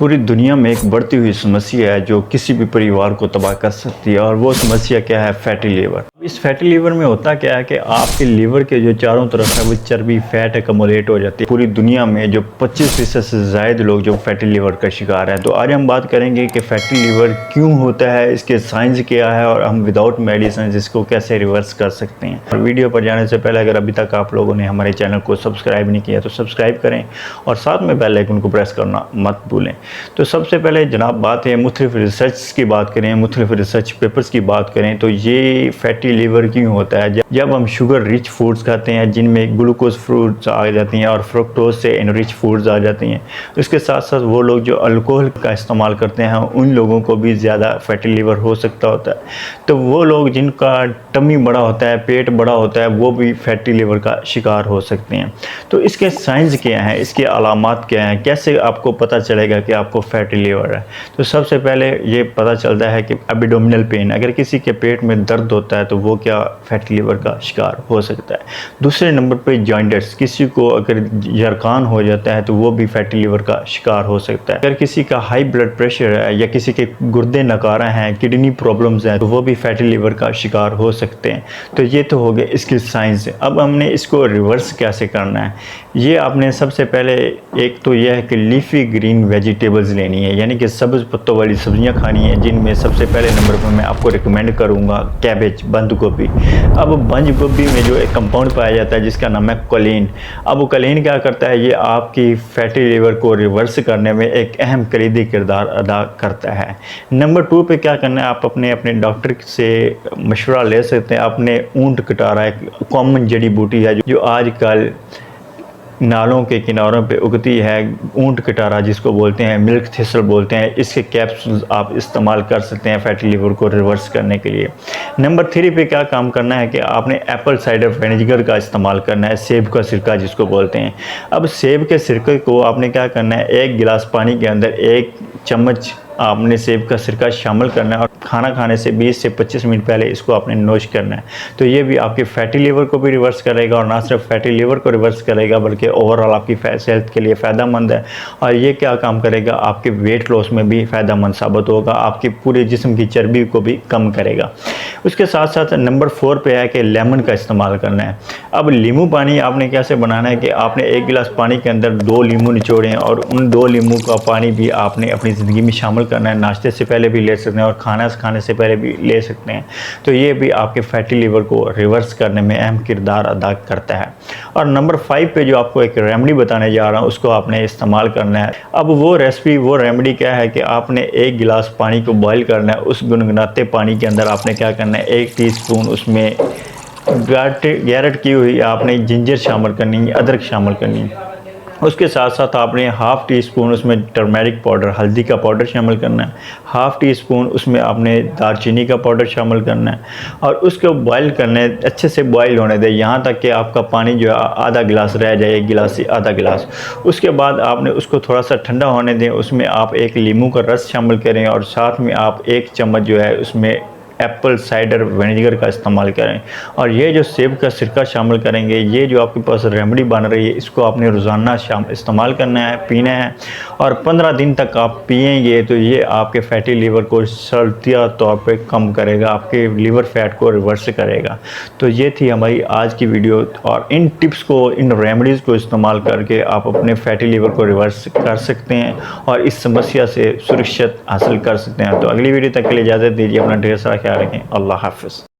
पूरी दुनिया में एक बढ़ती हुई समस्या है जो किसी भी परिवार को तबाह कर सकती है, और वो समस्या क्या है? Fatty liver. इस फैटी लीवर में होता क्या है कि आपके लीवर के जो चारों तरफ है वो चर्बी फैट एकमुलेट हो जाती है। पूरी दुनिया में जो 25% से ज़्यादा लोग जो फैटी लीवर का शिकार है। तो आज हम बात करेंगे कि फैटी लीवर क्यों होता है, इसके साइंस क्या है, और हम विदाउट मेडिसिन इसको कैसे रिवर्स कर सकते हैं। और वीडियो पर जाने से पहले अगर अभी तक आप लोगों ने हमारे चैनल को सब्सक्राइब नहीं किया तो सब्सक्राइब करें और साथ में बेल आइकन को प्रेस करना मत भूलें। तो सबसे पहले जनाब बात है मुख्तलिफ रिसर्च की बात करें, मुख्तलिफ रिसर्च पेपर्स की बात करें तो ये फैटी लीवर क्यों होता है? जब हम शुगर रिच फूड्स खाते हैं जिनमें ग्लूकोज फ्रूट्स आ जाती हैं और फ्रुक्टोज से एनरिच फूड्स आ जाती हैं, उसके साथ साथ वो लोग जो अल्कोहल का इस्तेमाल करते हैं उन लोगों को भी ज़्यादा फैटी लीवर हो सकता होता है। तो वो लोग जिनका टमी बड़ा होता है, पेट बड़ा होता है, वो भी फैटी लीवर का शिकार हो सकते हैं। तो इसके साइंस क्या हैं, इसके अलामात क्या हैं, कैसे आपको पता चलेगा कि आपको फैटी लीवर है? तो सबसे पहले ये पता चलता है कि एब्डोमिनल पेन, अगर किसी के पेट में दर्द होता है तो वो क्या फैटी लीवर का शिकार हो सकता है। दूसरे नंबर पे जॉइंट्स, किसी को अगर जरखान हो जाता है तो वो भी फैटी लीवर का शिकार हो सकता है। अगर किसी का हाई ब्लड प्रेशर है या किसी के गुर्दे नकारा हैं, किडनी प्रॉब्लम्स हैं, तो वो भी फैटी लीवर का शिकार हो सकते हैं। तो ये तो हो गए इसकी साइंस। अब हमने इसको रिवर्स कैसे करना है, ये आपने सबसे पहले एक तो यह है कि लीफी ग्रीन वेजिटेबल्स लेनी है, यानी कि सब्ज़ पत्तों वाली सब्जियां खानी है, जिनमें सबसे पहले नंबर पर मैं आपको रिकमेंड करूंगा कैबेज, बंद गोभी। अब बंद गोभी में जो एक कंपाउंड पाया जाता है जिसका नाम है कोलिन। अब वो कोलिन क्या करता है, ये आपकी फैटी लीवर को रिवर्स करने में एक अहम कलीदी किरदार अदा करता है। नंबर 2 पे क्या करना है, आप अपने डॉक्टर से मशवरा ले सकते हैं। आपने ऊंट कटारा एक कॉमन जड़ी बूटी है जो आजकल नालों के किनारों पे उगती है, ऊंट कटारा जिसको बोलते हैं, मिल्क थिसल बोलते हैं, इसके कैप्सूल्स आप इस्तेमाल कर सकते हैं फैटी लीवर को रिवर्स करने के लिए। नंबर 3 पे क्या काम करना है कि आपने एप्पल साइडर विनेगर का इस्तेमाल करना है, सेब का सिरका जिसको बोलते हैं। अब सेब के सिरके को आपने क्या करना है, 1 गिलास पानी के अंदर 1 चम्मच आपने सेब का सिरका शामिल करना है और खाना खाने से 20 से 25 मिनट पहले इसको आपने नोश करना है। तो ये भी आपके फैटी लीवर को भी रिवर्स करेगा, और ना सिर्फ फैटी लीवर को रिवर्स करेगा बल्कि ओवरऑल आपकी हेल्थ के लिए फ़ायदेमंद है। और ये क्या काम करेगा, आपके वेट लॉस में भी फ़ायदेमंद साबित होगा, आपके पूरे जिस्म की चर्बी को भी कम करेगा। उसके साथ साथ नंबर 4 पे है कि लेमन का इस्तेमाल करना है। अब नींबू पानी आपने कैसे बनाना है कि आपने 1 गिलास पानी के अंदर 2 नींबू निचोड़ें, और उन 2 नींबू का पानी भी आपने अपनी ज़िंदगी में शामिल करना है। नाश्ते से पहले भी ले सकते हैं और खाना खाने से पहले भी ले सकते हैं। तो ये भी आपके फैटी लीवर को रिवर्स करने में अहम किरदार अदा करता है। और नंबर 5 पे जो आपको एक रेमेडी बताने जा रहा हूँ उसको आपने इस्तेमाल करना है। अब वो रेसिपी, वो रेमेडी क्या है कि आपने 1 गिलास पानी को बॉयल करना है। उस गुनगुनाते पानी के अंदर आपने क्या करना है, 1 टीस्पून उसमें गैरट की हुई आपने जिंजर शामिल करनी है, अदरक शामिल करनी है। उसके साथ साथ आपने ½ टीस्पून उसमें टर्मेरिक पाउडर, हल्दी का पाउडर शामिल करना है। ½ टीस्पून उसमें आपने दालचीनी का पाउडर शामिल करना है, और उसको बॉयल करना है, अच्छे से बॉयल होने दें यहाँ तक कि आपका पानी जो है आधा गिलास रह जाए, 1 गिलास से आधा गिलास। उसके बाद आपने उसको थोड़ा सा ठंडा होने दें, उसमें आप 1 नींबू का रस शामिल करें, और साथ में आप 1 चम्मच जो है उसमें एप्पल साइडर विनेगर का इस्तेमाल करें। और ये जो सेब का सिरका शामिल करेंगे, ये जो आपके पास रेमेडी बन रही है, इसको आपने रोज़ाना शाम इस्तेमाल करना है, पीना है, और 15 दिन तक आप पिएंगे तो ये आपके फैटी लीवर को शर्तिया तौर पे कम करेगा, आपके लीवर फैट को रिवर्स करेगा। तो ये थी हमारी आज की वीडियो, और इन टिप्स को, इन रेमेडीज़ को इस्तेमाल करके आप अपने फैटी लीवर को रिवर्स कर सकते हैं और इस समस्या से सुरक्षित हासिल कर सकते हैं। तो अगली वीडियो तक के लिए इजाज़त दीजिए, अपना ढेर सारा ख्याल रखें। अल्लाह हाफ़िज़।